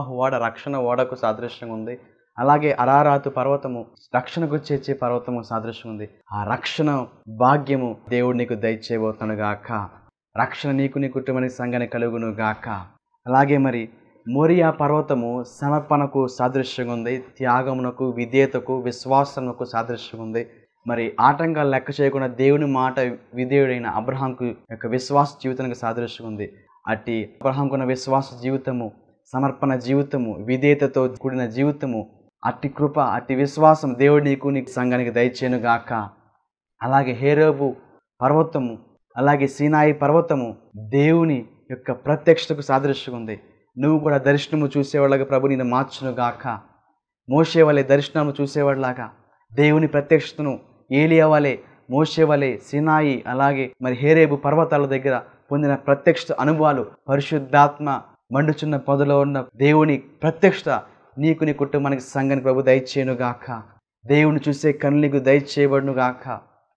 నోవాహు ఓడ రక్షణ ఓడకు సాదృశ్యంగా ఉంది. అలాగే అరారాతు పర్వతము రక్షణకు చేర్చే పర్వతము సాదృశ్యం ఉంది. ఆ రక్షణ భాగ్యము దేవుడు నీకు దయచేయబోతున్నాడు గాక. రక్షణ నీకు నీ కుటుంబానికి సంఘానికి కలుగును గాక. అలాగే మరి మోరియా పర్వతము సమర్పణకు సాదృశ్యంగా ఉంది. త్యాగమునకు, విధేయతకు, విశ్వాసమునకు సాదృశ్యంగా ఉంది. మరి ఆటంకాలు లెక్క చేయకుండా దేవుని మాట విధేయుడైన అబ్రహాంకు యొక్క విశ్వాస జీవితానికి సాదృశ్యంగా ఉంది. అట్టి అబ్రహాంకున్న విశ్వాస జీవితము, సమర్పణ జీవితము, విధేయతతో కూడిన జీవితము, అట్టి కృప, అట్టి విశ్వాసం దేవుడు నీకు నీ సంఘానికి దయచేయను గాక. అలాగే హేరేబు పర్వతము, అలాగే సీనాయి పర్వతము దేవుని యొక్క ప్రత్యక్షతకు సాదృశ్యంగా ఉంది. నువ్వు కూడా దర్శనము చూసేవాళ్ళగా ప్రభు నిన్ను మార్చును గాక. మోషే వలె దర్శనము చూసేవాళ్ళలాగా దేవుని ప్రత్యక్షతను ఏలియా వలె, మోషే వలె, సీనాయి అలాగే మరి హేరేబు పర్వతాల దగ్గర పొందిన ప్రత్యక్ష అనుభవాలు, పరిశుద్ధాత్మ మండుచున్న పొదలో ఉన్న దేవుని ప్రత్యక్షత నీకు నీ కుటుంబానికి సంఘానికి ప్రభు దయచేయను గాక. దేవుని చూసే కన్నులకు దయచేయబడును గాక.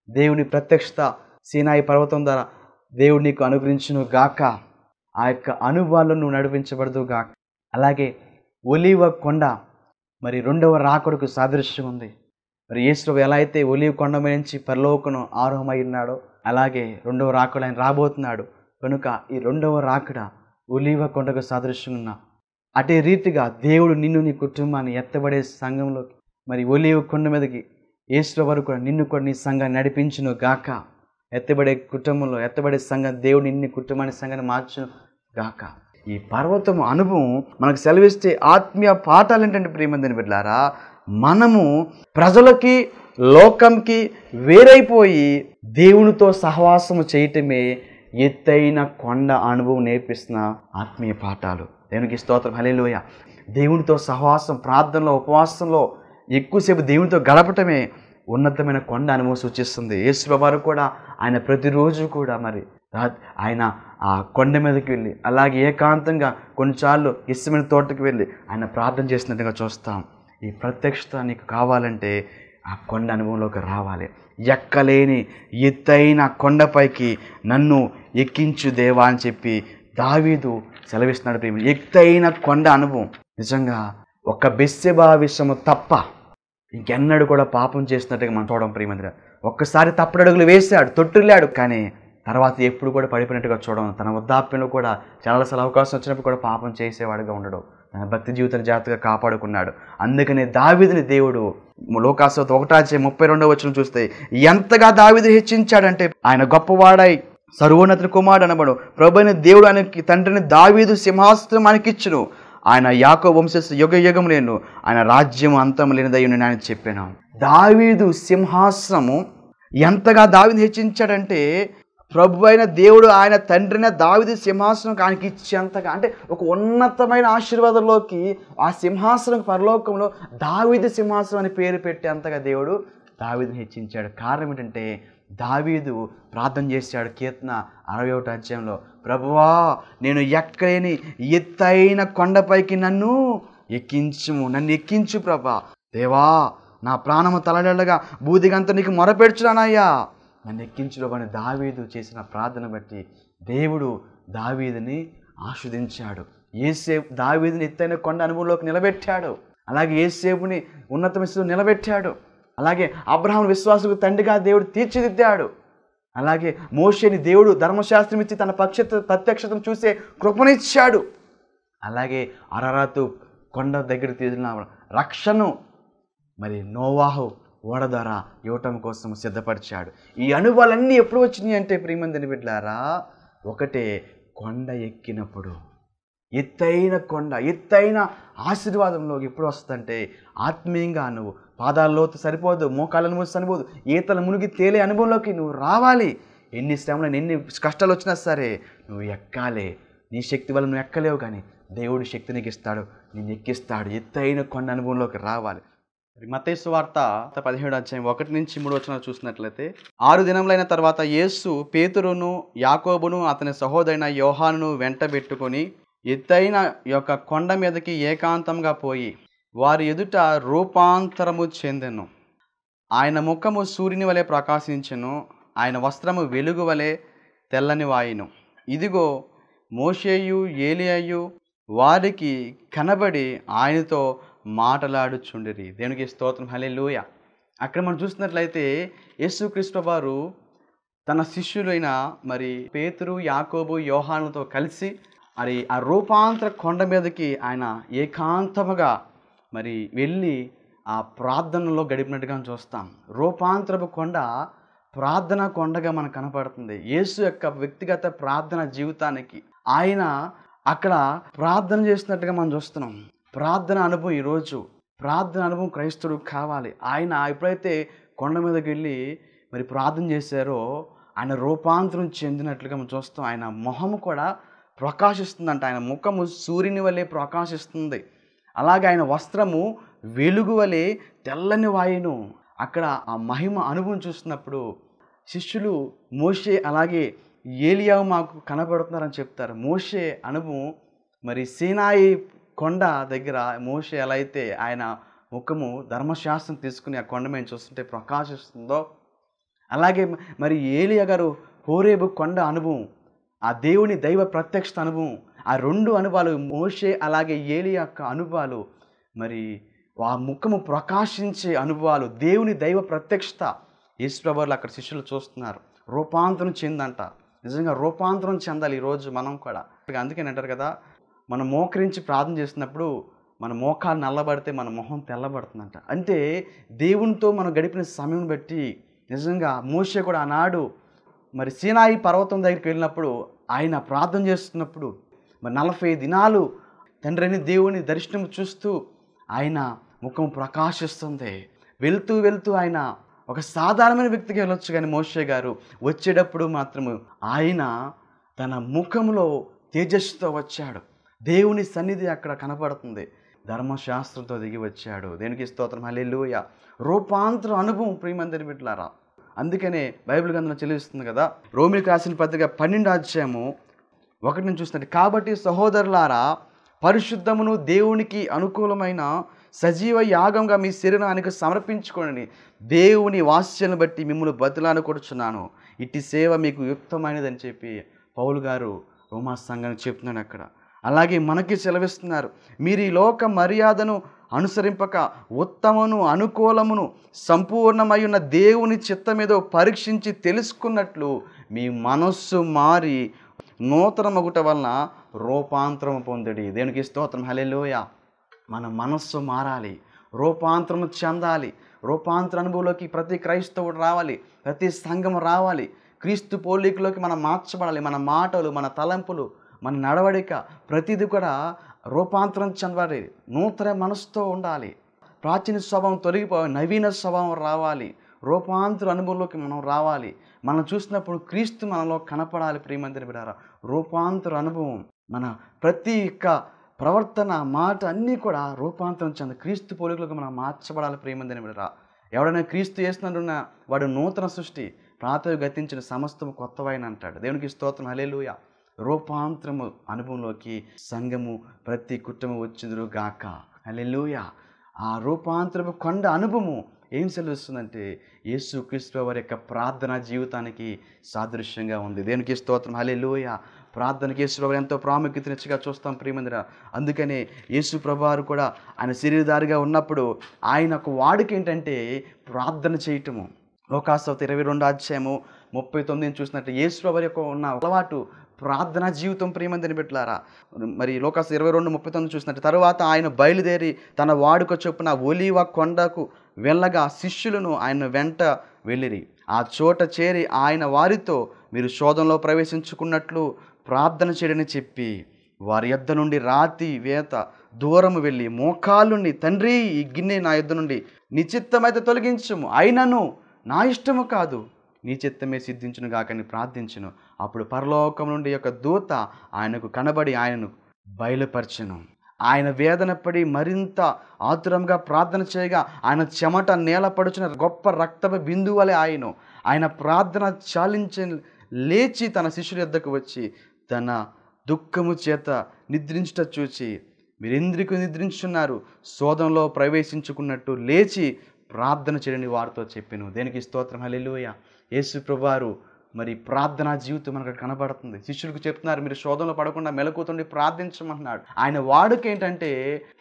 దేవుని ప్రత్యక్షత సీనాయి పర్వతం ద్వారా దేవుడు నీకు అనుగ్రహించును గాక. ఆ యొక్క అనుభవాలను నువ్వు నడిపించబడదు గాక. అలాగే ఒలీవ కొండ మరి రెండవ రాకడకు సాదృశ్యం ఉంది. మరి యేసు ఎలా అయితే ఒలీవ కొండ మీద నుంచి పరలోకను ఆరోహమై ఉన్నాడో అలాగే రెండవ రాకడ ఆయన రాబోతున్నాడు. కనుక ఈ రెండవ రాకడ ఒలీవ కొండకు సాదృశ్యం ఉన్న అదే రీతిగా దేవుడు నిన్ను నీ కుటుంబాన్ని ఎత్తబడే సంఘంలోకి మరి ఒలీవ కొండ మీదకి యేసు వరకు కూడా నిన్ను కూడా నీ సంఘాన్ని నడిపించును గాక. ఎత్తబడే కుటుంబంలో ఎత్తబడే సంఘం దేవుడు నిన్ను కుటుంబాన్ని సంఘాన్ని మార్చును గాక. ఈ పర్వతం అనుభవం మనకు సెలవిస్తే ఆత్మీయ పాఠాలు ఏంటంటే ప్రియమందని బిడ్డలారా, మనము ప్రజలకి లోకంకి వేరైపోయి దేవునితో సహవాసము చేయటమే ఎత్తైన కొండ అనుభవం నేర్పిస్తున్న ఆత్మీయ పాఠాలు. దేవునికి స్తోత్రం, హల్లెలూయా. దేవునితో సహవాసం, ప్రార్థనలో, ఉపవాసంలో ఎక్కువసేపు దేవునితో గడపటమే ఉన్నతమైన కొండ అనుభవం సూచిస్తుంది. యేసు వారు కూడా ఆయన ప్రతిరోజు కూడా మరి ఆయన ఆ కొండ మీదకి వెళ్ళి అలాగే ఏకాంతంగా కొన్నిసార్లు ఇష్టమైన తోటకి వెళ్ళి ఆయన ప్రార్థన చేసినట్టుగా చూస్తాం. ఈ ప్రత్యక్షత నీకు కావాలంటే ఆ కొండ అనుభవంలోకి రావాలి. ఎక్కలేని ఎత్తైన కొండపైకి నన్ను ఎక్కించు దేవా అని చెప్పి దావీదు సెలవిస్తున్నాడు. ప్రేమ ఎత్తైన కొండ అనుభవం నిజంగా ఒక్క బెత్షెబా విషయము తప్ప ఇంకెన్నడూ కూడా పాపం చేసినట్టుగా మనం చూడడం. ప్రియమందిరా ఒక్కసారి తప్పుడడుగులు వేశాడు, తొట్టిల్లాడు, కానీ తర్వాత ఎప్పుడు కూడా పడిపోయినట్టుగా చూడడం. తన వృద్ధాప్యంలో కూడా చాలాసార్లు అవకాశం వచ్చినప్పుడు కూడా పాపం చేసేవాడుగా ఉండడం. తన భక్తి జీవితాన్ని జాగ్రత్తగా కాపాడుకున్నాడు. అందుకనే దావీదుని దేవుడు లోకాసువార్త 1:32 చూస్తే ఎంతగా దావీదు హెచ్చించాడంటే ఆయన గొప్పవాడై సర్వోన్నత కుమారుడు అనబడు ప్రభువైన దేవుడు ఆయనకి తండ్రిని దావీదు సింహాసనం ఆయనకిచ్చును. ఆయన యాకోబు వంశస్థ యుగ యుగం లేను, ఆయన రాజ్యం అంతం లేనిదయ్యును ఆయన చెప్పాను. దావీదు సింహాసనము ఎంతగా దావీదు హెచ్చించాడంటే ప్రభు అయిన దేవుడు ఆయన తండ్రిని దావీదు సింహాసనం ఆయనకి ఇచ్చేంతగా, అంటే ఒక ఉన్నతమైన ఆశీర్వాదంలోకి ఆ సింహాసనం పరలోకంలో దావీదు సింహాసనం అని పేరు పెట్టేంతగా దేవుడు దావీదుని హెచ్చించాడు. కారణం ఏంటంటే దావీదు ప్రార్థన చేశాడు. కీర్తన 61 ప్రభువా నేను ఎక్కలేని ఎత్తైన కొండపైకి నన్ను ఎక్కించుము, నన్ను ఎక్కించు ప్రభా. దేవా నా ప్రాణము తలడెళ్ళగా బూదిగంత నీకు మొరపెడుచున్నానయ్యా, నన్ను ఎక్కించులో అని దావీదు చేసిన ప్రార్థన బట్టి దేవుడు దావీదుని ఆస్వాదించాడు. యేసేపు దావీదుని ఎత్తైన కొండ అనుభవంలోకి నిలబెట్టాడు. అలాగే యేసేపుని ఉన్నతమైన స్థితిలో నిలబెట్టాడు. అలాగే అబ్రహాము విశ్వాసకు తండ్రిగా దేవుడు తీర్చిదిద్దాడు. అలాగే మోషేని దేవుడు ధర్మశాస్త్రం ఇచ్చి తన ప్రత్యక్షతను చూసే కృపనిచ్చాడు. అలాగే అరారాతు కొండ దగ్గర తీసిన రక్షణను మరి నోవాహు ఓడ ద్వారా ఇవ్వటం కోసం సిద్ధపరిచాడు. ఈ అనుభవాలన్నీ ఎప్పుడు వచ్చినాయి అంటే ప్రియమందిని బిడ్డలారా, ఒకటే కొండ ఎక్కినప్పుడు. ఎత్తైన కొండ, ఎత్తైన ఆశీర్వాదంలోకి ఎప్పుడు వస్తుందంటే ఆత్మీయంగా నువ్వు పాదాల్లోతు సరిపోదు, మోకాళ్ళ అనుభవం సరిపోదు, ఈతల మునిగి తేలే అనుభవంలోకి నువ్వు రావాలి. ఎన్ని శ్రమలు ఎన్ని కష్టాలు వచ్చినా సరే నువ్వు ఎక్కాలి. నీ శక్తి వల్ల నువ్వు ఎక్కలేవు, కానీ దేవుడి శక్తి నీకు ఇస్తాడు, నేను ఎక్కిస్తాడు. ఎత్తైన కొండ అనుభవంలోకి రావాలి. మత్తయి సువార్త 17:1-3 చూసినట్లయితే 6 దినములైన తర్వాత యేసు పేతురును యాకోబును అతని సహోదరైన యోహానును వెంటబెట్టుకొని ఎత్తైన యొక్క కొండ మీదకి ఏకాంతంగా పోయి వారి ఎదుట రూపాంతరము చెందెను. ఆయన ముఖము సూర్యుని వలె ప్రకాశించెను, ఆయన వస్త్రము వెలుగు వలె తెల్లని వాయిను. ఇదిగో మోషేయు ఏలియాయు వారికి కనబడి ఆయనతో మాటలాడుచుండిరి. దేవునికి స్తోత్రం, హల్లెలూయా. అక్కడ మనం చూసినట్లయితే యేసుక్రీస్తు వారు తన శిష్యులైన మరి పేతురు, యాకోబు, యోహానులతో కలిసి మరి ఆ రూపాంతర కొండ మీదకి ఆయన ఏకాంతముగా మరి వెళ్ళి ఆ ప్రార్థనలో గడిపినట్టుగా చూస్తాం. రూపాంతరపు కొండ ప్రార్థన కొండగా మనకు కనపడుతుంది. యేసు యొక్క వ్యక్తిగత ప్రార్థన జీవితానికి ఆయన అక్కడ ప్రార్థన చేసినట్టుగా మనం చూస్తున్నాం. ప్రార్థన అనుభవం ఈరోజు ప్రార్థన అనుభవం క్రైస్తవుడు కావాలి. ఆయన ఎప్పుడైతే కొండ మీదకి వెళ్ళి మరి ప్రార్థన చేశారో ఆయన రూపాంతరం చెందినట్లుగా మనం చూస్తాం. ఆయన మొహము కూడా ప్రకాశిస్తుందంట. ఆయన ముఖము సూర్యుని వలె ప్రకాశిస్తుంది. అలాగే ఆయన వస్త్రము వెలుగు వలె తెల్లని వాయును. అక్కడ ఆ మహిమ అనుభవం చూస్తున్నప్పుడు శిష్యులు మోషే అలాగే ఏలియా మాకు కనబడుతున్నారని చెప్తారు. మోషే అనుభవం మరి సీనాయి కొండ దగ్గర మోషే ఎలా అయితే ఆయన ముఖము ధర్మశాస్త్రం తీసుకుని ఆ కొండ మీద చూస్తుంటే ప్రకాశిస్తుందో, అలాగే మరి ఏలియా గారు హోరేబు కొండ అనుభవం, ఆ దేవుని దైవ ప్రత్యక్షత అనుభవం, ఆ రెండు అనుభవాలు మోషే అలాగే ఏలియా యొక్క అనుభవాలు, మరి ఆ ముఖము ప్రకాశించే అనుభవాలు, దేవుని దైవ ప్రత్యక్షత యేసుప్రభువులు అక్కడ శిష్యులు చూస్తున్నారు. రూపాంతరం చెందంట. నిజంగా రూపాంతరం చెందాలి ఈరోజు మనం కూడా. అందుకని అంటారు కదా, మనం మోకరించి ప్రార్థన చేసినప్పుడు మన మోకాలు నల్లబడితే మన మొహం తెల్లబడుతుందంట. అంటే దేవునితో మనం గడిపిన సమయం బట్టి నిజంగా మోషే కూడా ఆనాడు మరి సీనాయి పర్వతం దగ్గరికి వెళ్ళినప్పుడు ఆయన ప్రార్థన చేస్తున్నప్పుడు మరి 40 దినాలు తండ్రిని దేవుని దర్శనం చూస్తూ ఆయన ముఖం ప్రకాశిస్తుంది. వెళ్తూ వెళ్తూ ఆయన ఒక సాధారణమైన వ్యక్తిగా వెళ్ళొచ్చు, కానీ మోషే గారు వచ్చేటప్పుడు మాత్రము ఆయన తన ముఖంలో తేజస్సుతో వచ్చాడు. దేవుని సన్నిధి అక్కడ కనపడుతుంది. ధర్మశాస్త్రంతో దిగి వచ్చాడు. దేనికి స్తోత్రం, హల్లెలూయా. రూపాంతర అనుభవం ప్రియమందరి బిడ్డలారా. అందుకనే బైబిల్ గ్రంథంలో చెల్లిస్తుంది కదా, రోమీయులకు రాసిన పత్రిక 12వ అధ్యాయము 1 చూస్తుంటే, కాబట్టి సహోదరులారా, పరిశుద్ధమును దేవునికి అనుకూలమైన సజీవ యాగంగా మీ శరీరానికి సమర్పించుకోండి. దేవుని వాత్సల్యను బట్టి మిమ్మల్ని బతిలాడుకొనుచున్నాను. ఇట్టి సేవ మీకు యుక్తమైనదని చెప్పి పౌలు గారు రోమా సంఘానికి చెప్తున్నాడు అక్కడ. అలాగే మనకి సెలవిస్తున్నారు, మీరు ఈ లోక మర్యాదను అనుసరింపక ఉత్తమను అనుకూలమును సంపూర్ణమై ఉన్న దేవుని చిత్తమేదో పరీక్షించి తెలుసుకున్నట్లు మీ మనస్సు మారి నూతన మగుట వలన రూపాంతరం పొందడి. దేవునికి స్తోత్రం, హల్లెలూయా. మన మనస్సు మారాలి, రూపాంతరం చెందాలి. రూపాంతర అనుభవంలోకి ప్రతి క్రైస్తవుడు రావాలి, ప్రతి సంఘం రావాలి. క్రీస్తు పోలికలోకి మనం మార్చబడాలి. మన మాటలు, మన తలంపులు, మన నడవడిక ప్రతిదీ కూడా రూపాంతరం చెందాలి. నూతన మనసుతో ఉండాలి. ప్రాచీన స్వభావం తొలగిపోవాలి, నవీన స్వభావం రావాలి. రూపాంతర అనుభవంలోకి మనం రావాలి. మనం చూసినప్పుడు క్రీస్తు మనలో కనపడాలి. ప్రియమందిర బిడ్డారా, రూపాంతర అనుభవం మన ప్రతి ఒక్క ప్రవర్తన, మాట అన్నీ కూడా రూపాంతరం చెంది క్రీస్తు పోలికలకు మనం మార్చబడాలి. ప్రియమందిర బిడ్డారా, ఎవడైనా క్రీస్తు చేసినట్టున్న వాడు నూతన సృష్టి, ప్రాతవి గతించిన సమస్తము కొత్తవైన అంటాడు. దేవునికి స్తోత్రం, హల్లెలూయా. రూపాంతరము అనుభవంలోకి సంఘము ప్రతి కుటుంబం వచ్చిందురు గాక, హల్లెలూయా. ఆ రూపాంతరము కొండ అనుభవము ఏం సెలవిస్తుందంటే యేసుక్రీస్తు వారి యొక్క ప్రార్థనా జీవితానికి సాదృశ్యంగా ఉంది. దేవునికి స్తోత్రం, హల్లెలూయా. ప్రార్థనకి యేసుప్రభు ఎంతో ప్రాముఖ్యతనిచ్చిగా చూస్తాం ప్రియమందిరా. అందుకనే యేసుప్రభువారు కూడా ఆయన శరీరధారిగా ఉన్నప్పుడు ఆయన ఒక వాడుక ఏంటంటే ప్రార్థన చేయటము. లోకాసువార్త 22వ అధ్యాయము 39 చూసినట్టు యేసుప్రభు యొక్క ఉన్న అలవాటు ప్రార్థనా జీవితం. ప్రియమందిని బిడ్డలారా, మరి లోకాసువార్త 22:39 చూసినట్టు, తరువాత ఆయన బయలుదేరి తన వాడుక చొప్పున ఒలీవ కొండకు వెళ్ళగా శిష్యులను ఆయన వెంట వెళ్ళిరి. ఆ చోట చేరి ఆయన వారితో, మీరు శోధనలో ప్రవేశించుకున్నట్లు ప్రార్థన చేయడని చెప్పి వారి యొద్ద నుండి రాతి వేత దూరము వెళ్ళి మోకాళ్ళుండి, తండ్రి ఈ గిన్నె నా యొద్ద నుండి నీ చిత్తమైతే తొలగించుము, అయినను నా ఇష్టము కాదు నీ చిత్తమే సిద్ధించును గాకని ప్రార్థించును. అప్పుడు పరలోకం నుండి యొక్క దూత ఆయనకు కనబడి ఆయనను బయలుపరచెను. ఆయన వేదన పడి మరింత ఆతురంగా ప్రార్థన చేయగా ఆయన చెమట నేలపడుచున్న గొప్ప రక్తపు బిందువు వలె ఆయన ప్రార్థన చాలించి లేచి తన శిష్యుల యొద్దకు వచ్చి తన దుఃఖము చేత నిద్రించుట చూచి, మీరెందుకు నిద్రించున్నారు, శోధనలో ప్రవేశించుకున్నట్టు లేచి ప్రార్థన చేయని వారితో చెప్పెను. దేనికి స్తోత్రం, హల్లెలూయా. యేసు ప్రభువారు మరి ప్రార్థనా జీవితం మనకు కనబడుతుంది. శిష్యులకు చెప్తున్నారు, మీరు శోధనలో పడకుండా మెలకువతోండి ప్రార్థించమంటున్నాడు. ఆయన వాడుక ఏంటంటే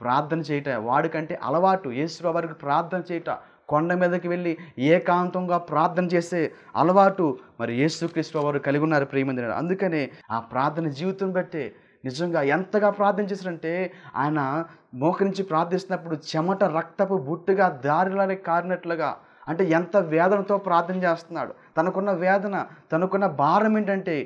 ప్రార్థన చేయట, వాడుకంటే అలవాటు. యేసు వారికి ప్రార్థన చేయట, కొండ మీదకి వెళ్ళి ఏకాంతంగా ప్రార్థన చేసే అలవాటు మరి యేసుక్రీస్తు వారు కలిగి ఉన్నారు ప్రియమందిరారు. అందుకనే ఆ ప్రార్థన జీవితం బట్టే నిజంగా ఎంతగా ప్రార్థన చేశారంటే, ఆయన మోకరించి ప్రార్థిస్తున్నప్పుడు చెమట రక్తపు బుట్టుగా దారిలోనే కారినట్లుగా, అంటే ఎంత వేదనతో ప్రార్థన చేస్తున్నాడు. తనకున్న వేదన, తనకున్న భారం ఏంటంటే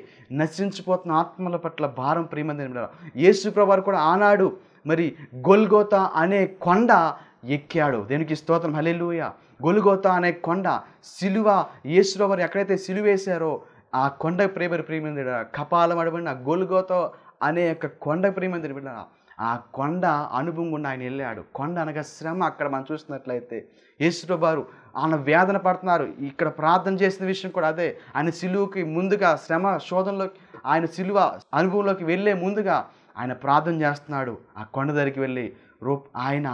నశించిపోతున్న ఆత్మల పట్ల భారం. ప్రియమందిరారు, యేసు ప్రభువారు కూడా ఆనాడు మరి గొల్గోతా అనే కొండ ఎక్కాడు. దేనికి స్తోత్రం, హల్లెలూయా. గొల్గోతా అనే కొండ, సిలువ, యేసు ప్రభువారు ఎక్కడైతే సిలువ వేశారో ఆ కొండ ప్రియమందిరారు, కపాలం అడబడిన గొల్గోతా అనే యొక్క కొండ ప్రియమందిరారు, ఆ కొండ అనుభవం గుండా ఆయన వెళ్ళాడు. కొండ అనగా శ్రమ. అక్కడ మనం చూసినట్లయితే యేసు ప్రభువారు ఆయన వేదన పడుతున్నారు. ఇక్కడ ప్రార్థన చేసిన విషయం కూడా అదే. ఆయన సిలువకి ముందుగా, శ్రమ శోధనలోకి, ఆయన సిలువ అనుభవంలోకి వెళ్ళే ముందుగా ఆయన ప్రార్థన చేస్తున్నాడు. ఆ కొండ దగ్గరికి వెళ్ళి ఆయన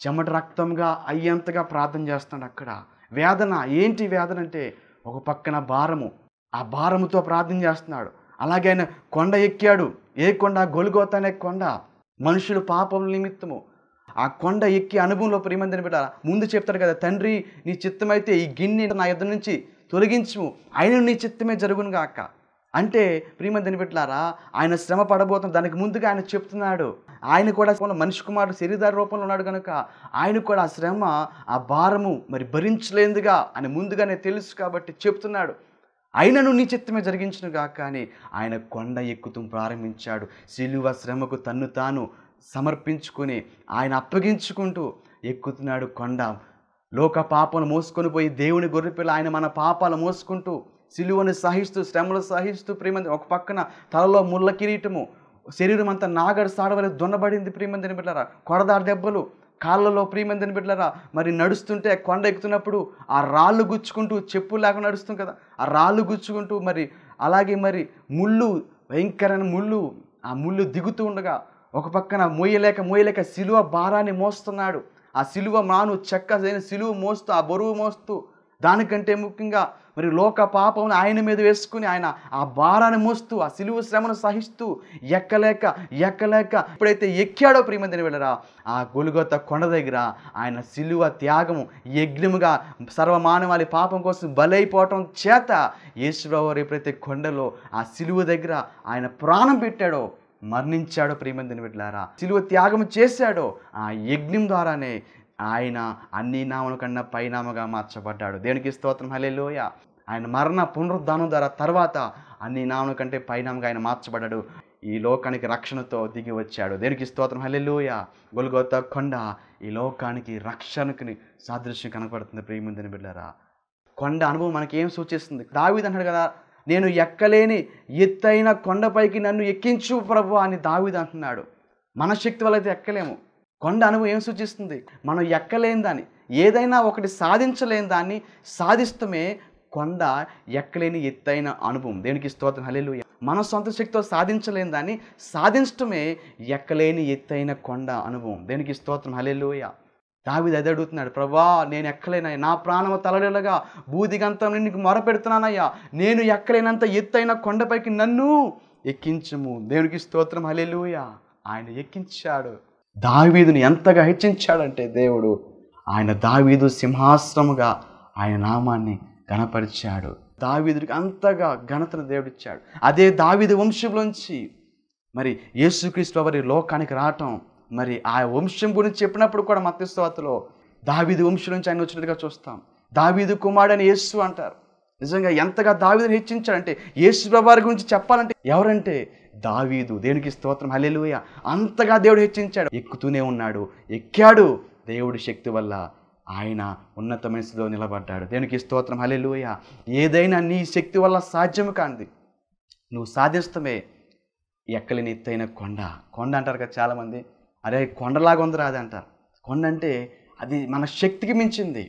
చెమట రక్తంగా అయ్యేంతగా ప్రార్థన చేస్తున్నాడు. అక్కడ వేదన ఏంటి? వేదన అంటే ఒక పక్కన భారము, ఆ భారముతో ప్రార్థన చేస్తున్నాడు. అలాగే ఆయన కొండ ఎక్కాడు. ఏ కొండ? గొల్గోతా అనే కొండ. మనుషులు పాపం నిమిత్తము ఆ కొండ ఎక్కి అనుభవంలో ప్రియమందిని బిడ్డ ముందు చెప్తాడు కదా, తండ్రి నీ చిత్తమైతే ఈ గిన్నె నా యొద్ద నుంచి తొలగించుము, ఆయన నీ చిత్తమే జరుగును గాక. అంటే ప్రియమందిని బిడ్డలారా, ఆయన శ్రమ పడబోతున్న దానికి ముందుగా ఆయన చెప్తున్నాడు. ఆయన కూడా మనిషి కుమారుడు శరీరధారి రూపంలో ఉన్నాడు కనుక ఆయన కూడా ఆ శ్రమ, ఆ భారము మరి భరించలేదుగా అని ముందుగానే తెలుసు కాబట్టి చెప్తున్నాడు. అయినను నీ చిత్తమే జరిగించును గాక అని ఆయన కొండ ఎక్కుతూ ప్రారంభించాడు. సిలువ శ్రమకు తన్ను తాను సమర్పించుకొని ఆయన అప్పగించుకుంటూ ఎక్కుతున్నాడు కొండ. లోక పాపను మోసుకొని పోయి దేవుని గొర్రెపిల్ల ఆయన మన పాపాలు మోసుకుంటూ సిలువను సహిస్తూ, శ్రమలు సహిస్తూ ప్రియమంది, ఒక పక్కన తలలో ముళ్ళ కిరీటము, శరీరం అంతా నాగడు సాడవలే దున్నబడింది ప్రియమందిని బిడ్డలారా, కొడదారి దెబ్బలు కాళ్ళలో ప్రియమందిని బిడ్డలారా. మరి నడుస్తుంటే కొండ ఎక్కుతున్నప్పుడు ఆ రాళ్ళు గుచ్చుకుంటూ, చెప్పులు లేకుండా నడుస్తాం కదా, ఆ రాళ్ళు గుచ్చుకుంటూ మరి అలాగే మరి ముళ్ళు, భయంకరమైన ముళ్ళు, ఆ ముళ్ళు దిగుతూ ఉండగా ఒక పక్కన మోయలేక సిలువ భారాన్ని మోస్తున్నాడు. ఆ సిలువ మాను చెక్క సిలువ మోస్తూ, ఆ బరువు మోస్తూ, దానికంటే ముఖ్యంగా మరి లోక పాపమును ఆయన మీద వేసుకుని ఆయన ఆ భారాన్ని మోస్తూ, ఆ సిలువ శ్రమను సహిస్తూ ఎక్కలేక ఎప్పుడైతే ఎక్కాడో ప్రియమందిని వెళ్ళరా, ఆ గొల్గోతా కొండ దగ్గర ఆయన సిలువ త్యాగము యజ్ఞముగా సర్వమానవాళి పాపం కోసం బలైపోవటం చేత యేసుప్రభువారు ఎప్పుడైతే కొండలో ఆ సిలువ దగ్గర ఆయన ప్రాణం పెట్టాడో, మరణించాడో ప్రియమందిని వెళ్ళారా, సిలువ త్యాగం చేశాడో, ఆ యజ్ఞం ద్వారానే ఆయన అన్ని నామల కన్నా పైనామగా మార్చబడ్డాడు. దేవునికి స్తోత్రం, హల్లెలూయా. ఆయన మరణ పునరుద్ధానం ద్వారా తర్వాత అన్ని నామల కంటే పైనామగా ఆయన మార్చబడ్డాడు. ఈ లోకానికి రక్షణతో దిగి వచ్చాడు. దేవునికి స్తోత్రం, హల్లెలూయా. గొల్గోతా కొండ ఈ లోకానికి రక్షణకి సాదృశ్యం కనపడుతుంది ప్రియమందిని బిడ్డలారా. కొండ అనుభవం మనకి ఏం సూచిస్తుంది? దావీదు అన్నాడు కదా, నేను ఎక్కలేని ఎత్తైన కొండపైకి నన్ను ఎక్కించు ప్రభువా అని దావీదు అంటున్నాడు. మన శక్తి వల్ల అయితే ఎక్కలేము. కొండ అనుభవం ఏం సూచిస్తుంది? మనం ఎక్కలేని దాన్ని, ఏదైనా ఒకటి సాధించలేని దాన్ని సాధిస్తమే కొండ ఎక్కలేని ఎత్తైన అనుభవం. దేవునికి స్తోత్రం, హల్లెలూయా. మన సొంత శక్తితో సాధించలేని దాన్ని సాధించటమే ఎక్కలేని ఎత్తైన కొండ అనుభవం. దేవునికి స్తోత్రం, హల్లెలూయా. దావీదు అది అడుగుతున్నాడు, ప్రభువా నేను ఎక్కలేనయ్యా, నా ప్రాణము తలడేలగా బూదిగంతం నీకు మొరపెడుతున్నానయ్యా, నేను ఎక్కలేనంత ఎత్తైన కొండపైకి నన్ను ఎక్కించుము. దేవునికి స్తోత్రం, హల్లెలూయా. ఆయన ఎక్కించాడు. దావీదుని ఎంతగా హెచ్చించాడంటే దేవుడు, ఆయన దావీదు సింహాసనముగా ఆయన నామాన్ని ఘనపరిచాడు. దావీదుడికి అంతగా ఘనతను దేవుడిచ్చాడు. అదే దావీదు వంశంలోంచి మరి యేసుక్రీస్తు వారి లోకానికి రావటం, మరి ఆ వంశం గురించి చెప్పినప్పుడు కూడా మత్తయి సువార్తలో దావీదు వంశం నుంచి ఆయన వచ్చినట్టుగా చూస్తాం. దావీదు కుమారుడని యేసు అంటారు. నిజంగా ఎంతగా దావీదుని హెచ్చించాడంటే, యేసు ప్రభువారి గురించి చెప్పాలంటే ఎవరంటే దావీదు. దేవునికి స్తోత్రం, హల్లెలూయా. అంతగా దేవుడు హెచ్చించాడు. ఎక్కుతూనే ఉన్నాడు, ఎక్కాడు. దేవుడి శక్తి వల్ల ఆయన ఉన్నతమైన స్థితిలో నిలబడ్డాడు. దేవునికి స్తోత్రం, హల్లెలూయా. ఏదైనా నీ శక్తి వల్ల సాధ్యం కానిది నువ్వు సాధిస్తమే ఎక్కలేని ఎత్తైన కొండ అంటారు కదా చాలామంది. అరే కొండలాగా ఉందిరా అది అంటారు. కొండ అంటే అది మన శక్తికి మించింది.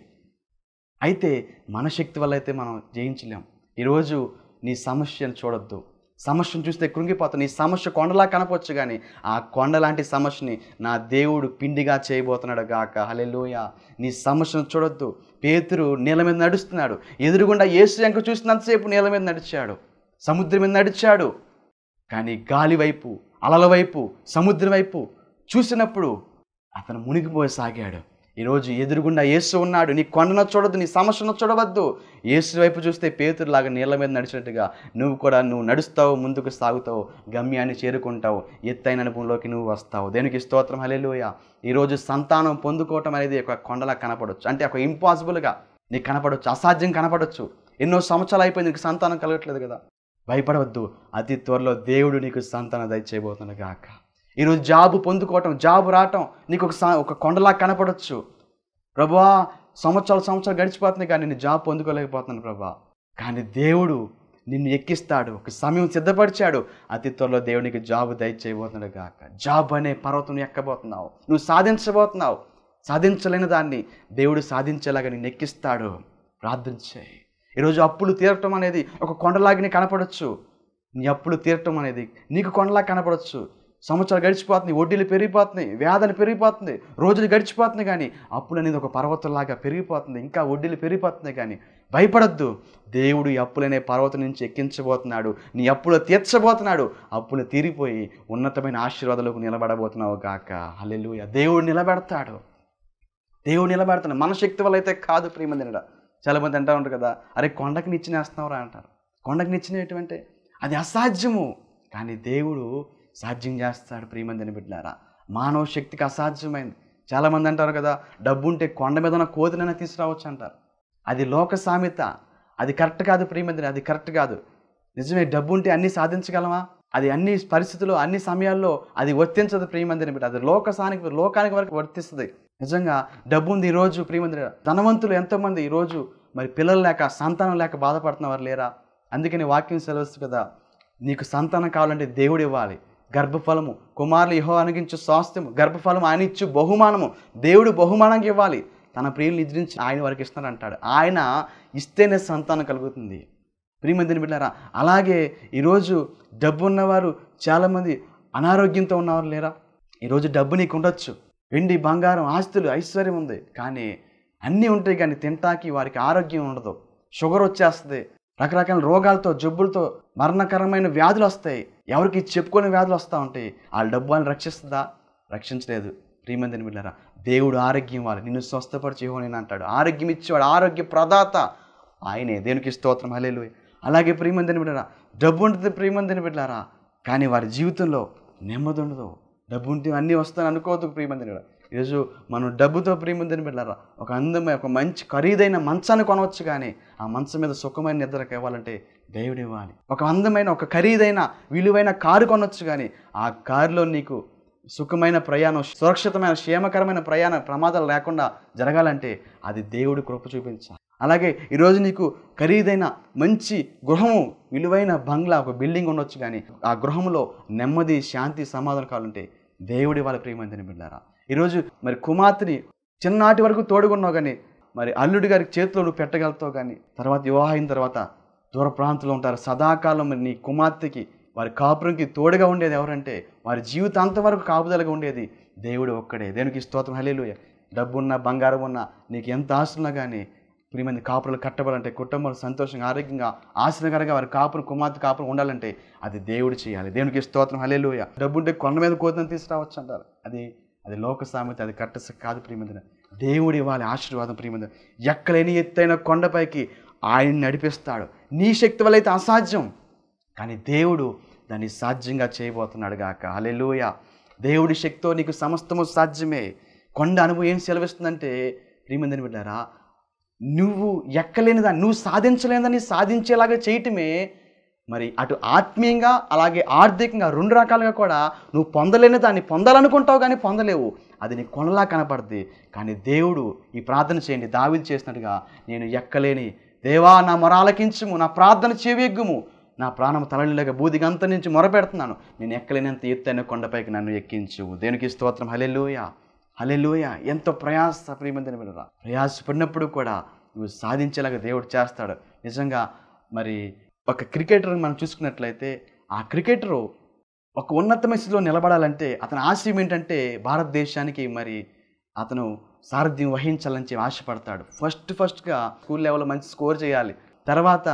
అయితే మన శక్తి వల్ల అయితే మనం జయించలేం. ఈరోజు నీ సమస్యను చూడొద్దు, సమస్యను చూస్తే కృంగిపోతావు. నీ సమస్య కొండలా కనపొచ్చు కానీ ఆ కొండ లాంటి సమస్యని నా దేవుడు పిండిగా చేయబోతున్నాడు గాక. హల్లెలూయా. నీ సమస్యను చూడొద్దు. పేతురు నీళ్ళ మీద నడుస్తున్నాడు. ఎదురుగుండా యేసు వెంక చూసినంతసేపు నీళ్ళ మీద నడిచాడు, సముద్రం మీద నడిచాడు. కానీ గాలి వైపు, అలల వైపు, సముద్రం వైపు చూసినప్పుడు అతను మునిగిపోసాగాడు. ఈరోజు ఎదురుగుండా యేసు ఉన్నాడు. నీ కొండను చూడొద్దు, నీ సమస్యను చూడవద్దు. యేసు వైపు చూస్తే పేతురులాగా నీళ్ళ మీద నడిచినట్టుగా నువ్వు నడుస్తావు, ముందుకు సాగుతావు, గమ్యాన్ని చేరుకుంటావు, ఎత్తైన అనుభవంలోకి నువ్వు వస్తావు. దేనికి స్తోత్రం. హల్లెలూయా. ఈరోజు సంతానం పొందుకోవటం అనేది ఒక కొండలా కనపడవచ్చు, అంటే ఒక ఇంపాసిబుల్గా నీకు కనపడవచ్చు, అసాధ్యం కనపడవచ్చు. ఎన్నో సంవత్సరాలు అయిపోయింది, నీకు సంతానం కలగట్లేదు కదా. భయపడవద్దు. అతి త్వరలో దేవుడు నీకు సంతానం దయచేయబోతున్నాడు గాక. ఈరోజు జాబు పొందుకోవటం, జాబు రావటం నీకు ఒక కొండలా కనపడవచ్చు. ప్రభువా, సంవత్సరాలు గడిచిపోతుంది కానీ నేను జాబ్ పొందుకోలేకపోతున్నాను ప్రభా. కానీ దేవుడు నిన్ను ఎక్కిస్తాడు, ఒక సమయం సిద్ధపరిచాడు. అతి త్వరలో దేవునికి జాబు దయచేయబోతున్నాడు గాక. జాబ్ అనే పర్వతం ఎక్కబోతున్నావు, నువ్వు సాధించబోతున్నావు. సాధించలేని దాన్ని దేవుడు సాధించేలాగా నిన్ను ఎక్కిస్తాడు. ప్రార్థన చేయి. ఈరోజు అప్పులు తీరటం అనేది ఒక కొండలాగా నీకు కనపడవచ్చు. నీ అప్పులు తీరటం అనేది నీకు కొండలాగా కనపడవచ్చు. సంవత్సరాలు గడిచిపోతుంది, వడ్డీలు పెరిగిపోతున్నాయి, వేదన పెరిగిపోతుంది, రోజులు గడిచిపోతున్నాయి, కానీ అప్పులు అనేది ఒక పర్వతంలాగా పెరిగిపోతుంది, ఇంకా వడ్డీలు పెరిగిపోతున్నాయి. కానీ భయపడొద్దు. దేవుడు ఈ అప్పులనే పర్వతం నుంచి ఎక్కించబోతున్నాడు, నీ అప్పులు తీర్చబోతున్నాడు. అప్పులు తీరిపోయి ఉన్నతమైన ఆశీర్వాదాలకు నిలబడబోతున్నావు గాక. హల్లెలూయా. దేవుడు నిలబెడతాడు. మన శక్తి వల్ల అయితే కాదు ప్రియమందిరా. చాలామంది అంటూ ఉంటారు కదా, అరే కొండకి నిచ్చినేస్తున్నావురా అంటారు. కొండకి నిచ్చినేటువంటి అది అసాధ్యము, కానీ దేవుడు సాధ్యం చేస్తాడు. ప్రియమందిని బిడ్డలారా, మానవ శక్తికి అసాధ్యమైంది. చాలామంది అంటారు కదా, డబ్బు ఉంటే కొండ మీద ఉన్న కోతినైనా తీసుకురావచ్చు అంటారు. అది లోక సామెత, అది కరెక్ట్ కాదు ప్రియమందిని, అది కరెక్ట్ కాదు. నిజమే, డబ్బు ఉంటే అన్నీ సాధించగలమా? అది అన్ని పరిస్థితుల్లో, అన్ని సమయాల్లో అది వర్తించదు ప్రియమందిని బిడ్డ. అది లోకానికి వరకు వర్తిస్తుంది. నిజంగా డబ్బు ఉంది ఈరోజు ప్రియమందిని. ధనవంతులు ఎంతోమంది ఈరోజు మరి పిల్లలు లేక, సంతానం లేక బాధపడుతున్నవారు లేరా? అందుకని వాక్యం సెలవుస్తుంది కదా, నీకు సంతానం కావాలంటే దేవుడు ఇవ్వాలి. గర్భఫలము, కుమారులు యెహోవా అనుగ్రహించు స్వాస్థ్యము, గర్భఫలము ఆయన ఇచ్చు బహుమానము. దేవుడు బహుమానంగా ఇవ్వాలి. తన ప్రియులను నిద్రించి ఆయన వారికి ఇస్తాడు అంటాడు. ఆయన ఇస్తేనే సంతానం కలుగుతుంది. ప్రియమందిని బిడ్డారా, అలాగే ఈరోజు డబ్బు ఉన్నవారు చాలామంది అనారోగ్యంతో ఉన్నవారు లేరా? ఈరోజు డబ్బు నీకు ఉండొచ్చు, వెండి బంగారం ఆస్తులు ఐశ్వర్యం ఉంది, కానీ అన్నీ ఉంటాయి, కానీ తింటాకి వారికి ఆరోగ్యం ఉండదు. షుగర్ వచ్చేస్తుంది, రకరకాల రోగాలతో, జబ్బులతో, మరణకరమైన వ్యాధులు వస్తాయి. ఎవరికి చెప్పుకునే వ్యాధులు వస్తూ ఉంటాయి. వాళ్ళ డబ్బు వాళ్ళని రక్షిస్తుందా? రక్షించలేదు. ప్రియమందిని బిడ్డారా, దేవుడు ఆరోగ్యం ఇవ్వాలి, నిన్ను స్వస్థపరిచి యెహోవా అంటాడు. ఆరోగ్యం ఇచ్చేవాడు, ఆరోగ్య ప్రదాత ఆయనే. దేవునికి స్తోత్రం. హల్లెలూయా. అలాగే ప్రియమందిని బిడ్డారా, డబ్బు ఉంటుంది ప్రియమందిని బిడ్డారా, కానీ వారి జీవితంలో నెమ్మది ఉండదు. డబ్బు ఉంటే అన్నీ వస్తాను అనుకోవద్దు ప్రియమందిని బిడ్డ. ఈరోజు మనం డబ్బుతో ప్రియమందిని బిడ్డారా ఒక అందమైన, ఒక మంచి ఖరీదైన మంచాన్ని కొనవచ్చు, కానీ ఆ మంచం మీద సుఖమైన నిద్రకు ఇవ్వాలంటే దేవుడు ఇవ్వాలి. ఒక అందమైన, ఒక ఖరీదైన, విలువైన కారు కొనవచ్చు, కానీ ఆ కారులో నీకు సుఖమైన ప్రయాణం, సురక్షితమైన, క్షేమకరమైన ప్రమాదాలు లేకుండా జరగాలంటే అది దేవుడు కృప చూపించాలి. అలాగే ఈరోజు నీకు ఖరీదైన మంచి గృహము, విలువైన బంగ్లా, ఒక బిల్డింగ్ ఉండొచ్చు, కానీ ఆ గృహంలో నెమ్మది, శాంతి, సమాధానం కావాలంటే దేవుడి వాళ్ళ ప్రియమందిని బిడ్డారా. ఈరోజు మరి కుమార్తెని చిన్ననాటి వరకు తోడుగున్నావు, కానీ మరి అల్లుడి గారికి చేతిలో నువ్వు పెట్టగలుగుతావు, కానీ తర్వాత వివాహం అయిన తర్వాత దూర ప్రాంతంలో ఉంటారు. సదాకాలం మరి నీ కుమార్తెకి, వారి కాపురంకి తోడుగా ఉండేది ఎవరంటే, వారి జీవితాంతం వరకు కాపుదలగా ఉండేది దేవుడు ఒక్కడే. దేవునికి స్తోత్రం. హల్లెలూయా. డబ్బున్నా, బంగారం ఉన్నా, నీకు ఎంత ఆస్తున్నా కానీ ప్రియమంది కాపురాలు కట్టబడాలంటే, కుటుంబాలు సంతోషంగా, ఆరోగ్యంగా, ఆశ్రయకరంగా వారి కాపురం, కుమార్తె కాపురం ఉండాలంటే అది దేవుడు చేయాలి. దేవునికి స్తోత్రం. హల్లెలూయా. డబ్బు ఉంటే కొండ మీద కోతను తీసుకురావచ్చు అంటారు. అది లోక సామెత, అది కరెక్ట్ కాదు ప్రియమందిన. దేవుడు ఇవ్వాలి ఆశీర్వాదం ప్రియమందిన. ఎక్కలేని ఎత్తైన కొండపైకి ఆయన నడిపిస్తాడు. నీ శక్తి వల్ల అయితే అసాధ్యం, కానీ దేవుడు దాన్ని సాధ్యంగా చేయబోతున్నాడు గాక. హల్లెలూయా. దేవుడి శక్తితో నీకు సమస్తము సాధ్యమే. కొండ అనుభవం ఏం సెలవిస్తుందంటే ప్రియమందిని బిడ్డారా, నువ్వు ఎక్కలేని దాన్ని, నువ్వు సాధించలేని సాధించేలాగా చేయటమే మరి అటు ఆత్మీయంగా అలాగే ఆర్థికంగా రెండు రకాలుగా కూడా నువ్వు పొందలేని దాన్ని పొందాలనుకుంటావు, కానీ పొందలేవు. అది నీ కొనలా కనపడుతుంది. కానీ దేవుడు, ఈ ప్రార్థన చేయండి దావీదు చేసినట్టుగా, నేను ఎక్కలేని దేవా నా మొర ఆలకించుము, నా ప్రార్థన చెవియెగ్గుము, నా ప్రాణం తలలిలాగా బూదిగంత నుంచి మొరపెడుతున్నాను, నేను ఎక్కలేనంత ఎత్తైన కొండపైకి నన్ను ఎక్కించు. దేవునికి స్తోత్రం. హల్లెలూయా. హల్లెలూయా. ఎంతో ప్రయాస ప్రియమందిని బిడ్డలారా, ప్రయాసపడినప్పుడు కూడా నువ్వు సాధించేలాగా దేవుడు చేస్తాడు. నిజంగా మరి ఒక క్రికెటర్ని మనం చూసుకున్నట్లయితే ఆ క్రికెటరు ఒక ఉన్నతమైన స్థితిలో నిలబడాలంటే అతని ఆశయం ఏంటంటే భారతదేశానికి మరి అతను సారథ్యం వహించాలని చెప్పి ఆశపడతాడు. ఫస్ట్గా స్కూల్ లెవెల్లో మంచి స్కోర్ చేయాలి, తర్వాత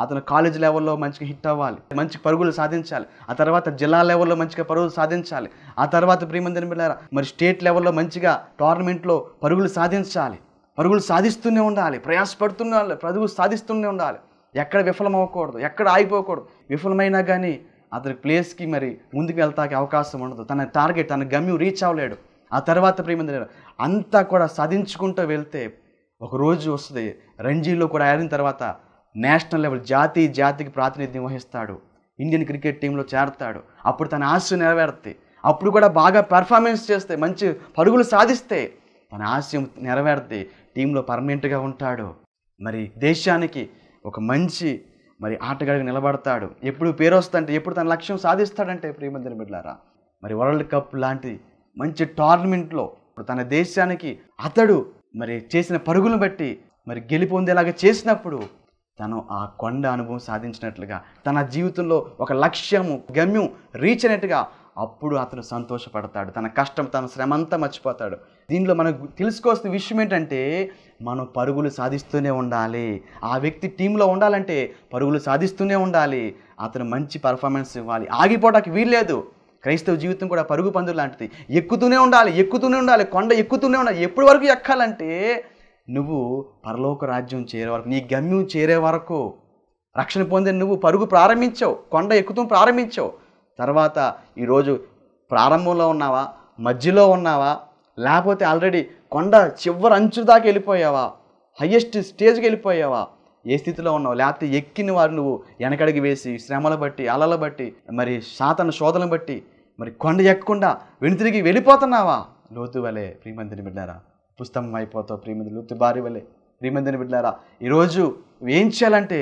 అతను కాలేజ్ లెవెల్లో మంచిగా హిట్ అవ్వాలి, మంచి పరుగులు సాధించాలి, ఆ తర్వాత జిల్లా లెవెల్లో మంచిగా పరుగులు సాధించాలి, ఆ తర్వాత ప్రియమందిని బిడ్డలారా మరి స్టేట్ లెవెల్లో మంచిగా టోర్నమెంట్లో పరుగులు సాధించాలి. పరుగులు సాధిస్తూనే ఉండాలి, ప్రయాసపడుతూనే ఉండాలి, పరుగులు సాధిస్తూనే ఉండాలి. ఎక్కడ విఫలం అవ్వకూడదు, ఎక్కడ ఆగిపోకూడదు. విఫలమైనా కానీ అతని ప్లేస్కి మరి ముందుకు వెళ్తానికి అవకాశం ఉండదు. తన టార్గెట్, తన గమ్యం రీచ్ అవ్వలేడు. ఆ తర్వాత ప్రియమందిని అంతా కూడా సాధించుకుంటూ వెళ్తే ఒకరోజు వస్తుంది, రంజీలో కూడా ఆడిన తర్వాత నేషనల్ లెవెల్ జాతికి ప్రాతినిధ్యం వహిస్తాడు, ఇండియన్ క్రికెట్ టీంలో చేరతాడు. అప్పుడు తన ఆశ నెరవేరుతాయి. అప్పుడు కూడా బాగా పెర్ఫార్మెన్స్ చేస్తే, మంచి పరుగులు సాధిస్తే తన ఆశయం నెరవేరుతాయి, టీంలో పర్మనెంట్గా ఉంటాడు. మరి దేశానికి ఒక మంచి మరి ఆటగాడిగా నిలబడతాడు. ఎప్పుడు పేరు వస్తుందంటే, ఎప్పుడు తన లక్ష్యం సాధిస్తాడంటే ప్రియమందిని బిడ్డలారా మరి వరల్డ్ కప్ లాంటి మంచి టోర్నమెంట్లో తన దేశానికి అతడు మరి చేసిన పరుగులను బట్టి మరి గెలుపొందేలాగా చేసినప్పుడు తను ఆ కొండ అనుభవం సాధించినట్లుగా, తన జీవితంలో ఒక లక్ష్యము గమ్యం రీచ్ అయినట్టుగా అప్పుడు అతను సంతోషపడతాడు. తన కష్టం, తన శ్రమ అంతా మర్చిపోతాడు. దీనిలో మనకు తెలుసుకోవాల్సిన విషయం ఏంటంటే మనం పరుగులు సాధిస్తూనే ఉండాలి. ఆ వ్యక్తి టీంలో ఉండాలంటే పరుగులు సాధిస్తూనే ఉండాలి. అతను మంచి పర్ఫార్మెన్స్ ఇవ్వాలి, ఆగిపోవడానికి వీల్లేదు. క్రైస్తవ జీవితం కూడా పరుగు పందులు లాంటిది. ఎక్కుతూనే ఉండాలి, కొండ ఎక్కుతూనే ఉండాలి. ఎప్పటి వరకు ఎక్కాలంటే నువ్వు పరలోక రాజ్యం చేరే వరకు, నీ గమ్యం చేరే వరకు. రక్షణ పొందే నువ్వు పరుగు ప్రారంభించావు, కొండ ఎక్కుతూ ప్రారంభించావు. తర్వాత ఈరోజు ప్రారంభంలో ఉన్నావా, మధ్యలో ఉన్నావా, లేకపోతే ఆల్రెడీ కొండ చివరి అంచు దాకా వెళ్ళిపోయావా, హయ్యెస్ట్ స్టేజ్కి వెళ్ళిపోయావా, ఏ స్థితిలో ఉన్నావు? లేకపోతే ఎక్కిన వారు నువ్వు వెనకడికి వేసి శ్రమల బట్టి, అలల బట్టి, మరి సాతాను శోధనలు బట్టి మరి కొండ ఎక్కకుండా వెనుతిరిగి వెళ్ళిపోతున్నావా? లోతు వలె ప్రియమందిని బిడ్డారా పుస్తకం అయిపోతావు. ప్రియమందిని లోతు భార్య వలె ప్రియమందిని బిడ్డారా ఈరోజు ఏం చేయాలంటే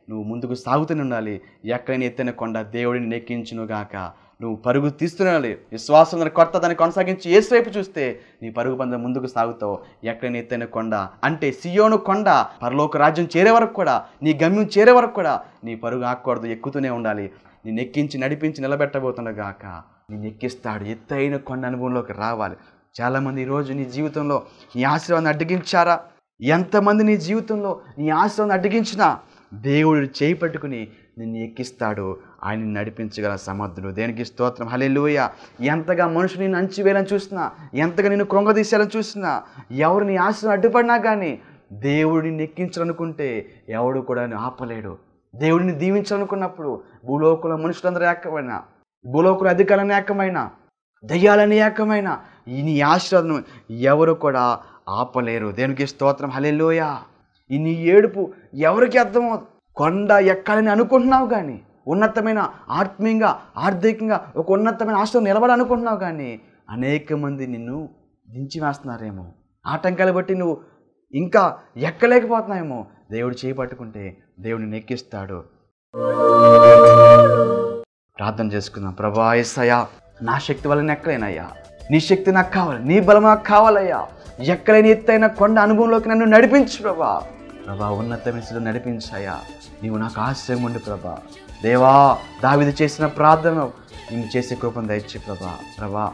నువ్వు ముందుకు సాగుతూనే ఉండాలి. ఎక్కడైనా ఎత్తైన కొండ దేవుడిని నెక్కించును గాక. నువ్వు పరుగు తీస్తూనే విశ్వాసం కొత్త దాన్ని కొనసాగించి యేసు వైపు చూస్తే నీ పరుగు పందెం ముందుకు సాగుతావు. ఎక్కడైనా ఎత్తైన కొండ అంటే సియోను కొండ, పరలోక రాజ్యం చేరే వరకు కూడా, నీ గమ్యం చేరే వరకు కూడా నీ పరుగు ఆకూడదు, ఎక్కుతూనే ఉండాలి. నేను ఎక్కించి నడిపించి నిలబెట్టబోతుండగాక నేను ఎక్కిస్తాడు. ఎత్తైన కొండ అనుభవంలోకి రావాలి. చాలామంది ఈరోజు నీ జీవితంలో నీ ఆశీర్వాదాన్ని అడ్డగించారా? ఎంతమంది నీ జీవితంలో నీ ఆశీర్వాదాన్ని అడ్డగించినా దేవుడు చేయి పట్టుకుని నిన్ను ఎక్కిస్తాడు. ఆయన నడిపించగల సమర్థుడు. దేనికి స్తోత్రం, హల్లెలూయా. ఎంతగా మనుషులు నిన్ను అంచివేయాలని చూసినా, ఎంతగా నిన్ను కృంగదీశాలని చూసినా, ఎవరు నీ ఆశను అడ్డుపడినా కానీ దేవుడిని ఎక్కించాలనుకుంటే ఎవడు కూడా ఆపలేడు. దేవుడిని దీవించాలనుకున్నప్పుడు భూలోకంలో మనుషులందరూ ఏకమైన, భూలోకంలో అధికారులను ఏకమైన, దయ్యాలని ఏకమైన ఈ నీ ఆశీర్వాదం ఎవరు కూడా ఆపలేరు. దేవునికి స్తోత్రం, హల్లెలూయా. ఈ నీ ఏడుపు ఎవరికి అర్థమవుతుంది? కొండ ఎక్కాలని అనుకుంటున్నావు కానీ, ఉన్నతమైన ఆత్మీయంగా, ఆర్థికంగా ఒక ఉన్నతమైన ఆశతో నిలబడాలనుకుంటున్నావు కానీ అనేక మంది నిన్ను దించి వేస్తున్నారేమో. ఆటంకాలు బట్టి నువ్వు ఇంకా ఎక్కలేకపోతున్నాయేమో. దేవుడు చేయి పట్టుకుంటే దేవుడిని నెక్కిస్తాడు. ప్రార్థన చేసుకుందాం. ప్రభువా యేసయ్యా, నా శక్తి వల్ల ఎక్కలేనయ్యా, నీ శక్తి నాకు కావాలి, నీ బలం నాకు కావాలయ్యా. ఎక్కలేని ఎత్తైన కొండ అనుభవంలోకి నన్ను నడిపించు ప్రభా. ప్రభా ఉన్నతమైన నడిపించాయా, నీవు నాకు ఆశ్రయం ఉండి ప్రభా. దేవా దావీదు చేసిన ప్రార్థన నేను చేసే కృపను దయచే ప్రభా. ప్రభా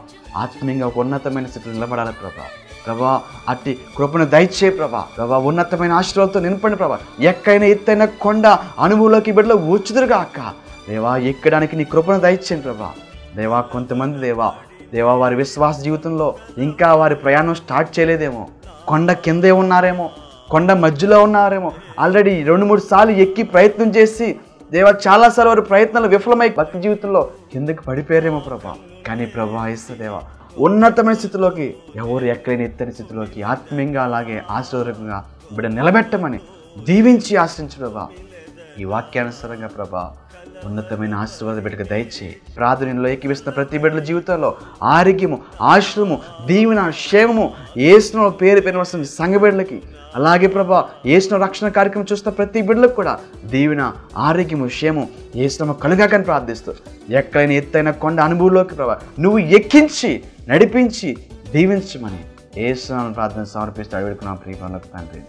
ఆత్మీయంగా ఒక ఉన్నతమైన స్థితిలో నిలబడాలి ప్రభా. ప్రభా అట్టి కృపను దయచే ప్రభా. ప్రభా ఉన్నతమైన ఆశీర్వాదంతో నింపండి ప్రభా. ఎక్కైనా ఎత్తైన కొండ అనుభవంలోకి బిడ్డలు వచ్చుదురుగాక. దేవా ఎక్కడానికి నీ కృపను దయచేయండి ప్రభా. దేవా కొంతమంది దేవా వారి విశ్వాస జీవితంలో ఇంకా వారి ప్రయాణం స్టార్ట్ చేయలేదేమో, కొండ కిందే ఉన్నారేమో, కొండ మధ్యలో ఉన్నారేమో, ఆల్రెడీ 2-3 సార్లు ఎక్కి ప్రయత్నం చేసి దేవా చాలాసార్లు వారి ప్రయత్నాలు విఫలమై భక్తి జీవితంలో కిందకి పడిపోయారేమో ప్రభా. కానీ ప్రభా యేసు దేవా ఉన్నతమైన స్థితిలోకి, ఎవరు ఎక్కడైనా ఎత్తని స్థితిలోకి ఆత్మీయంగా అలాగే ఆశీర్వాదంగా బిడ్డ నిలబెట్టమని దీవించి ఆశించు ప్రభా. ఈ వాక్యానుసారంగా ప్రభా ఉన్నతమైన ఆశీర్వాద బిడ్డకు దయచేయి. ప్రార్థనలో ఏకీవిస్తున్న ప్రతి బిడ్డల జీవితంలో ఆరోగ్యము, ఆశ్రము, దీవెన, క్షేమము యేసును పేరు వస్తున్న సంఘ బిడ్డలకి, అలాగే ప్రభా యేసును రక్షణ కార్యక్రమం చూస్తున్న ప్రతి బిడ్డలకు కూడా దీవెన, ఆరోగ్యము, క్షేమం యేసును కలుగాకని ప్రార్థిస్తూ ఎక్కడైనా ఎత్తైన కొండ అనుభవంలోకి ప్రభా నువ్వు ఎక్కించి నడిపించి దీవించమని యేసునామమున ప్రార్థన సమర్పిస్తూ అడుగుతున్నాం ప్రియమైన తండ్రి.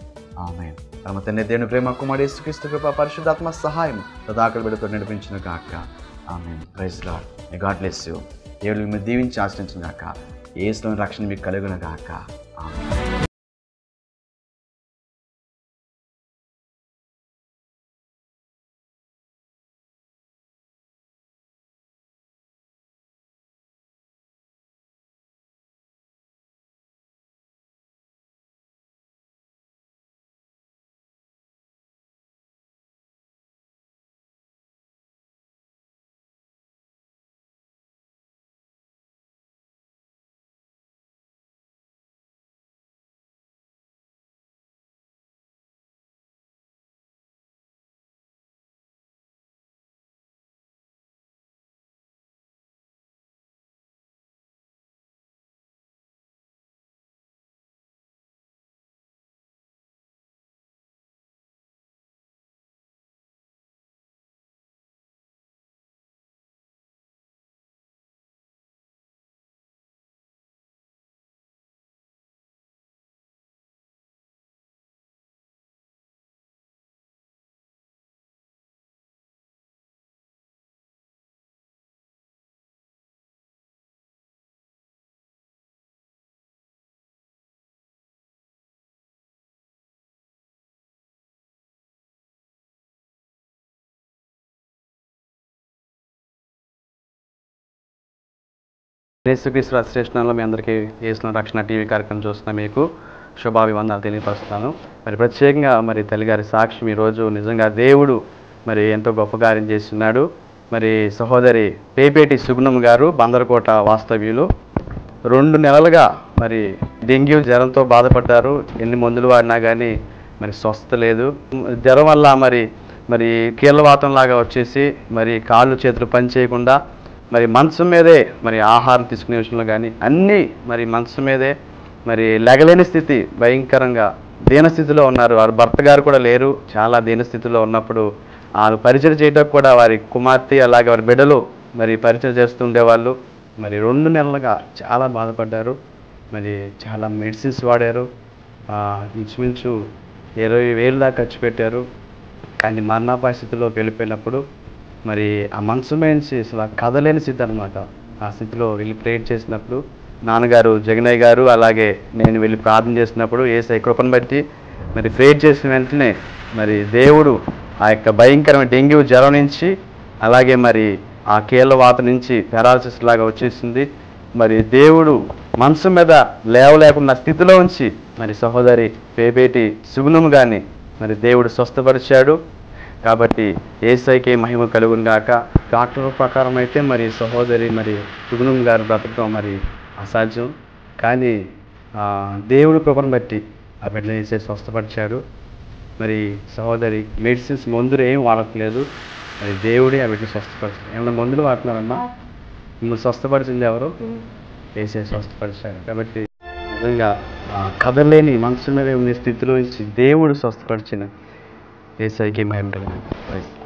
ఆమేన్. పరమ తండ్రి దేవుని ప్రేమ, కుమారుడు యేసుక్రీస్తు కృప, పరిశుద్ధాత్మ సహాయం సదాకాలం బిడ్డతో నడిపించును గాక. Amen. Praise Lord. May God bless you. దేవుడు మీరు దీవించి ఆశ్రయించిన గాక. యేసులోని రక్షణ మీకు కలుగును గాక. ఆమేన్. యేసుక్రీస్తు శ్రేష్ఠంలో మీ అందరికీ యేసులో రక్షణ టీవీ కార్యక్రమం చూస్తున్న మీకు శుభాభివందనాలు తెలియపరుస్తున్నాను. మరి ప్రత్యేకంగా మరి తల్లిగారి సాక్ష్యం ఈరోజు నిజంగా దేవుడు మరి ఎంతో గొప్ప కార్యం చేస్తున్నాడు. మరి సహోదరి పేపేటి సుగుణం గారు బందరకోట వాస్తవ్యులు 2 నెలలుగా మరి డెంగ్యూ జ్వరంతో బాధపడ్డారు. ఎన్ని మందులు వాడినా కానీ మరి స్వస్థత లేదు. జ్వరం వల్ల మరి కీళ్ళవాతం లాగా వచ్చేసి మరి కాళ్ళు చేతులు పని చేయకుండా మరి మంచం మీదే మరి ఆహారం తీసుకునే విషయంలో కానీ అన్నీ మరి మంచం మీదే మరి లెగలేని స్థితి, భయంకరంగా దీనస్థితిలో ఉన్నారు. వారి భర్త గారు కూడా లేరు. చాలా దీనస్థితిలో ఉన్నప్పుడు వాళ్ళు పరిచయం చేయడానికి కూడా వారి కుమార్తె అలాగే వారి బిడ్డలు మరి పరిచయం చేస్తుండేవాళ్ళు. మరి 2 నెలలుగా చాలా బాధపడ్డారు. మరి చాలా మెడిసిన్స్ వాడారు. ఇంచుమించు 20,000 దాకా ఖర్చు పెట్టారు. కానీ మరణాపాయ స్థితిలోకి వెళ్ళిపోయినప్పుడు మరి ఆ మనసు నుంచి అసలు కదలేని స్థితి అనమాట. ఆ స్థితిలో వెళ్ళి ప్రేయర్ చేసినప్పుడు నాన్నగారు జగనయ్య గారు అలాగే నేను వెళ్ళి ప్రార్థన చేసినప్పుడు యేసయ్య కృపను బట్టి మరి ప్రేయర్ చేసిన వెంటనే మరి దేవుడు ఆ యొక్క భయంకరమైన డెంగ్యూ జ్వరం నుంచి అలాగే మరి ఆ కీళ్ళవాత నుంచి పెరాలసిస్ లాగా వచ్చేసింది. మరి దేవుడు మనసు మీద లేవలేకున్న స్థితిలో ఉంచి మరి సహోదరి పేపేటి సుగుణం గాని మరి దేవుడు స్వస్థపరిచాడు. కాబట్టి యేసయ్యకే మహిమ కలుగును గాక. డాక్టర్ ప్రకారం అయితే మరి సహోదరి మరి సుగుణం గారు బ్రతకడం మరి అసాధ్యం. కానీ దేవుడు కృపను బట్టి ఆ బిడ్డను యేసయ్య స్వస్థపరిచాడు. మరి సహోదరి మెడిసిన్స్ మందులు ఏం వాడట్లేదు. మరి దేవుడే ఆ బిడ్డను స్వస్థపరిచాడు. ఏమైనా మందులు వాడుతున్నారమ్మా? మిమ్మల్ని స్వస్థపరిచింది ఎవరు? యేసయ్య స్వస్థపరిచాడు. కాబట్టి నిజంగా కదలేని మనసు మీద ఉన్న స్థితిలో నుంచి దేవుడు స్వస్థపరిచిన యేసయ్యకి మహిమ కలుగును గాక.